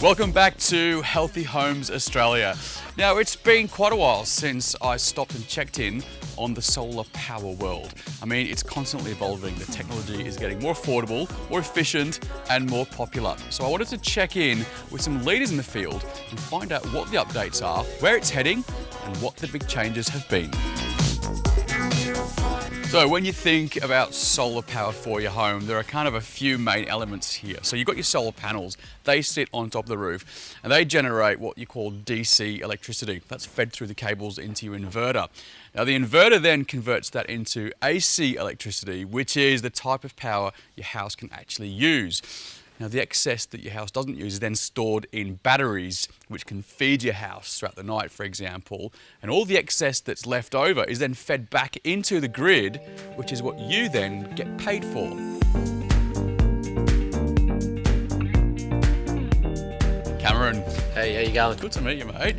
Welcome back to Healthy Homes Australia. Now, it's been quite a while since I stopped and checked in on the solar power world. I mean, it's constantly evolving. The technology is getting more affordable, more efficient, and more popular. So I wanted to check in with some leaders in the field and find out what the updates are, where it's heading, and what the big changes have been. So when you think about solar power for your home, there are kind of a few main elements here. So you've got your solar panels, they sit on top of the roof and they generate what you call DC electricity. That's fed through the cables into your inverter. Now the inverter then converts that into AC electricity, which is the type of power your house can actually use. Now the excess that your house doesn't use is then stored in batteries, which can feed your house throughout the night, for example. And all the excess that's left over is then fed back into the grid, which is what you then get paid for. Cameron. Hey, how you going? Good to meet you, mate.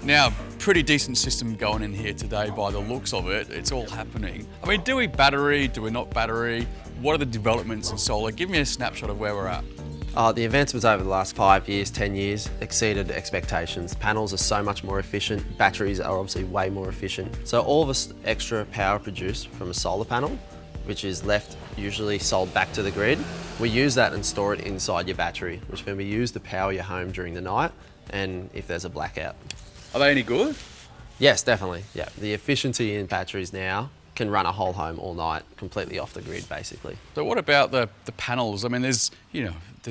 Now, pretty decent system going in here today by the looks of it. It's all happening. I mean, do we battery? Do we not battery? What are the developments in solar? Give me a snapshot of where we're at. The advancements over the last 5 years, 10 years exceeded expectations. Panels are so much more efficient. Batteries are obviously way more efficient. So all of this extra power produced from a solar panel, which is left usually sold back to the grid, we use that and store it inside your battery, which can be used to power your home during the night and if there's a blackout. Are they any good? Yes, definitely. Yeah, the efficiency in batteries now can run a whole home all night, completely off the grid, basically. So what about the panels? I mean, there's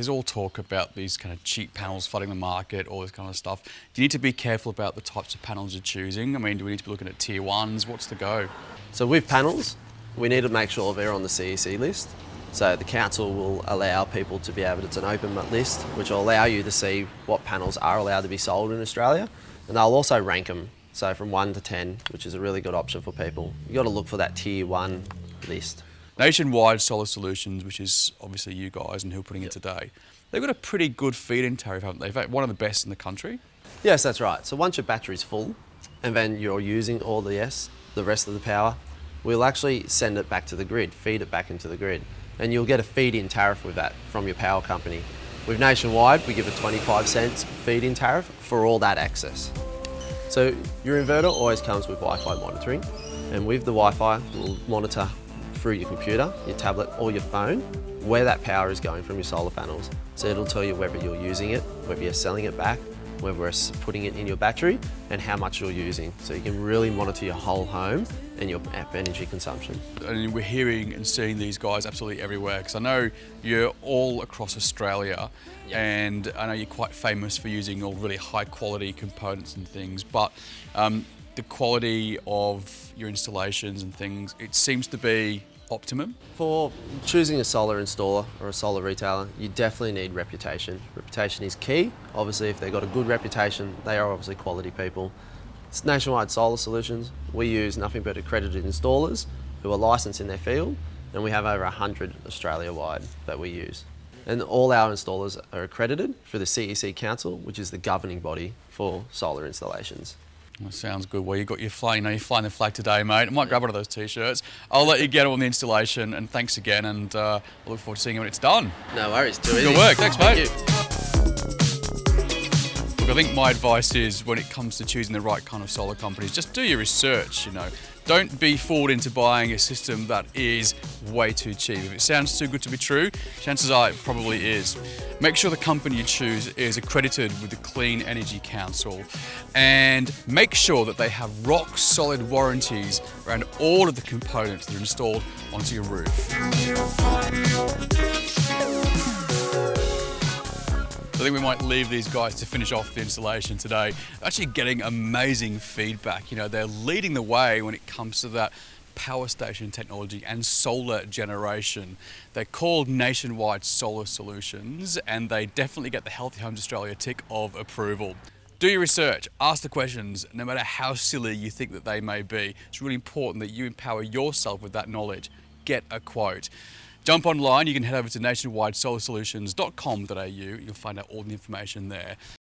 all talk about these kind of cheap panels flooding the market, all this kind of stuff. Do you need to be careful about the types of panels you're choosing? I mean, do we need to be looking at tier ones? What's the go? So with panels, we need to make sure they're on the CEC list. So the council will allow people to be able to, it's an open list, which will allow you to see what panels are allowed to be sold in Australia. And they'll also rank them. So from 1 to 10, which is a really good option for people. You've got to look for that tier 1 list. Nationwide Solar Solutions, which is obviously you guys and who are putting it today, they've got a pretty good feed-in tariff, haven't they? In fact, one of the best in the country. Yes, that's right. So once your battery's full and then you're using all the rest of the power, we'll actually send it back to the grid, feed it back into the grid. And you'll get a feed-in tariff with that from your power company. With Nationwide, we give a 25 cents feed-in tariff for all that excess. So your inverter always comes with Wi-Fi monitoring, and with the Wi-Fi, we'll monitor through your computer, your tablet, or your phone where that power is going from your solar panels. So it'll tell you whether you're using it, whether you're selling it back, whether we're putting it in your battery, and how much you're using. So you can really monitor your whole home and your energy consumption. And we're hearing and seeing these guys absolutely everywhere, because I know you're all across Australia. Yep. And I know you're quite famous for using all really high quality components and things, but the quality of your installations and things, it seems to be optimum. For choosing a solar installer or a solar retailer, you definitely need reputation. Reputation is key. Obviously, if they've got a good reputation, they are obviously quality people. It's Nationwide Solar Solutions. We use nothing but accredited installers who are licensed in their field, and we have over 100 Australia-wide that we use. And all our installers are accredited for the CEC Council, which is the governing body for solar installations. That sounds good. Well, you're flying the flag today, mate. I might grab one of those t-shirts. I'll let you get on the installation, and thanks again, and I look forward to seeing you when it's done. No worries, too easy. Good work. Thanks, mate. Thank you. Look, I think my advice is when it comes to choosing the right kind of solar companies, just do your research, Don't be fooled into buying a system that is way too cheap. If it sounds too good to be true, chances are it probably is. Make sure the company you choose is accredited with the Clean Energy Council, and make sure that they have rock solid warranties around all of the components that are installed onto your roof. I think we might leave these guys to finish off the installation today. Actually getting amazing feedback. They're leading the way when it comes to that power station technology and solar generation. They're called Nationwide Solar Solutions, and they definitely get the Healthy Homes Australia tick of approval. Do your research, ask the questions, no matter how silly you think that they may be. It's really important that you empower yourself with that knowledge. Get a quote. Jump online, you can head over to nationwidesolar.solutions.com.au. You'll find out all the information there.